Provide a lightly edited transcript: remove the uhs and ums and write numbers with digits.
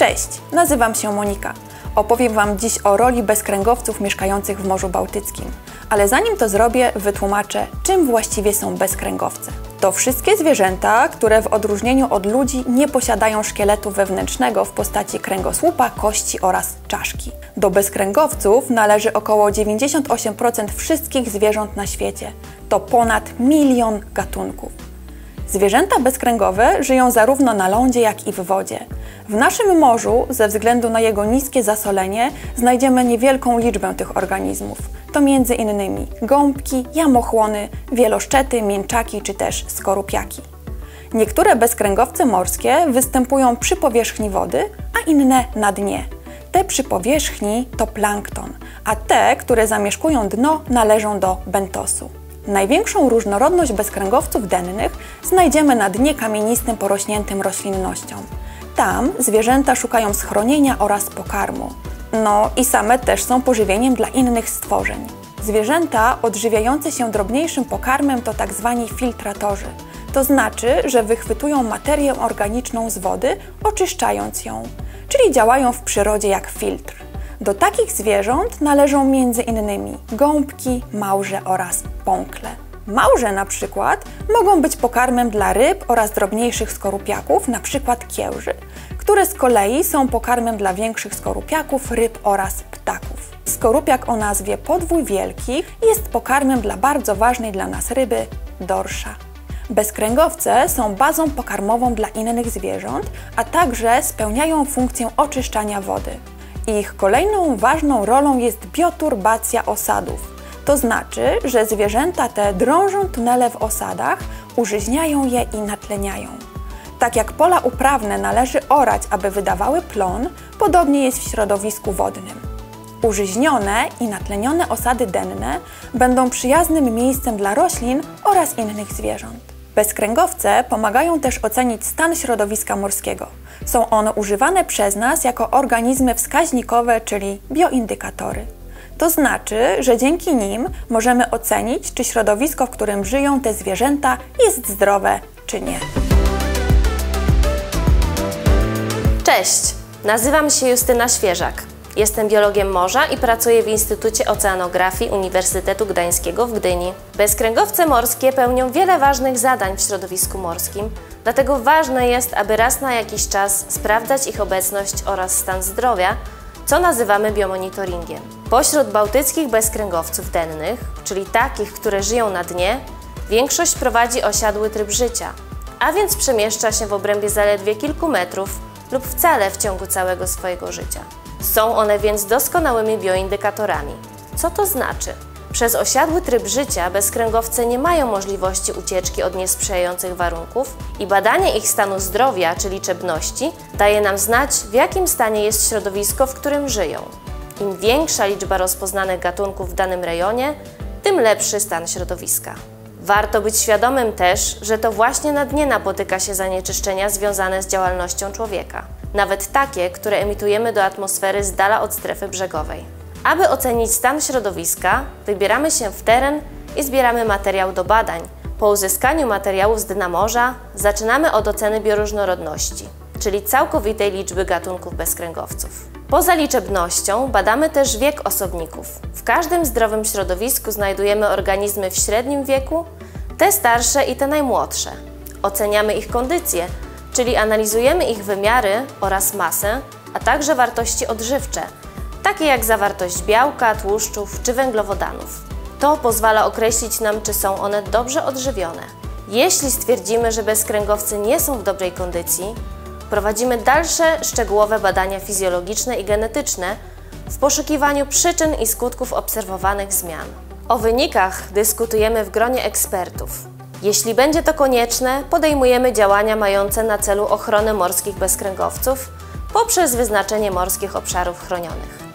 Cześć, nazywam się Monika. Opowiem Wam dziś o roli bezkręgowców mieszkających w Morzu Bałtyckim. Ale zanim to zrobię, wytłumaczę, czym właściwie są bezkręgowce. To wszystkie zwierzęta, które w odróżnieniu od ludzi nie posiadają szkieletu wewnętrznego w postaci kręgosłupa, kości oraz czaszki. Do bezkręgowców należy około 98% wszystkich zwierząt na świecie. To ponad 1 milion gatunków. Zwierzęta bezkręgowe żyją zarówno na lądzie, jak i w wodzie. W naszym morzu, ze względu na jego niskie zasolenie, znajdziemy niewielką liczbę tych organizmów. To m.in. gąbki, jamochłony, wieloszczety, mięczaki czy też skorupiaki. Niektóre bezkręgowce morskie występują przy powierzchni wody, a inne na dnie. Te przy powierzchni to plankton, a te, które zamieszkują dno, należą do bentosu. Największą różnorodność bezkręgowców dennych znajdziemy na dnie kamienistym porośniętym roślinnością. Tam zwierzęta szukają schronienia oraz pokarmu. No i same też są pożywieniem dla innych stworzeń. Zwierzęta odżywiające się drobniejszym pokarmem to tzw. filtratorzy. To znaczy, że wychwytują materię organiczną z wody, oczyszczając ją, czyli działają w przyrodzie jak filtr. Do takich zwierząt należą m.in. gąbki, małże oraz pąkle. Małże na przykład mogą być pokarmem dla ryb oraz drobniejszych skorupiaków, na przykład kiełży, które z kolei są pokarmem dla większych skorupiaków, ryb oraz ptaków. Skorupiak o nazwie podwój wielki jest pokarmem dla bardzo ważnej dla nas ryby dorsza. Bezkręgowce są bazą pokarmową dla innych zwierząt, a także spełniają funkcję oczyszczania wody. Ich kolejną ważną rolą jest bioturbacja osadów. To znaczy, że zwierzęta te drążą tunele w osadach, użyźniają je i natleniają. Tak jak pola uprawne należy orać, aby wydawały plon, podobnie jest w środowisku wodnym. Użyźnione i natlenione osady denne będą przyjaznym miejscem dla roślin oraz innych zwierząt. Bezkręgowce pomagają też ocenić stan środowiska morskiego. Są one używane przez nas jako organizmy wskaźnikowe, czyli bioindykatory. To znaczy, że dzięki nim możemy ocenić, czy środowisko, w którym żyją te zwierzęta, jest zdrowe, czy nie. Cześć, nazywam się Justyna Świeżak. Jestem biologiem morza i pracuję w Instytucie Oceanografii Uniwersytetu Gdańskiego w Gdyni. Bezkręgowce morskie pełnią wiele ważnych zadań w środowisku morskim, dlatego ważne jest, aby raz na jakiś czas sprawdzać ich obecność oraz stan zdrowia, co nazywamy biomonitoringiem. Pośród bałtyckich bezkręgowców dennych, czyli takich, które żyją na dnie, większość prowadzi osiadły tryb życia, a więc przemieszcza się w obrębie zaledwie kilku metrów lub wcale w ciągu całego swojego życia. Są one więc doskonałymi bioindykatorami. Co to znaczy? Przez osiadły tryb życia bezkręgowce nie mają możliwości ucieczki od niesprzyjających warunków i badanie ich stanu zdrowia czy liczebności daje nam znać, w jakim stanie jest środowisko, w którym żyją. Im większa liczba rozpoznanych gatunków w danym rejonie, tym lepszy stan środowiska. Warto być świadomym też, że to właśnie na dnie napotyka się zanieczyszczenia związane z działalnością człowieka. Nawet takie, które emitujemy do atmosfery z dala od strefy brzegowej. Aby ocenić stan środowiska, wybieramy się w teren i zbieramy materiał do badań. Po uzyskaniu materiałów z dna morza zaczynamy od oceny bioróżnorodności, czyli całkowitej liczby gatunków bezkręgowców. Poza liczebnością badamy też wiek osobników. W każdym zdrowym środowisku znajdujemy organizmy w średnim wieku, te starsze i te najmłodsze. Oceniamy ich kondycję, czyli analizujemy ich wymiary oraz masę, a także wartości odżywcze, takie jak zawartość białka, tłuszczów czy węglowodanów. To pozwala określić nam, czy są one dobrze odżywione. Jeśli stwierdzimy, że bezkręgowce nie są w dobrej kondycji, prowadzimy dalsze szczegółowe badania fizjologiczne i genetyczne w poszukiwaniu przyczyn i skutków obserwowanych zmian. O wynikach dyskutujemy w gronie ekspertów. Jeśli będzie to konieczne, podejmujemy działania mające na celu ochronę morskich bezkręgowców poprzez wyznaczenie morskich obszarów chronionych.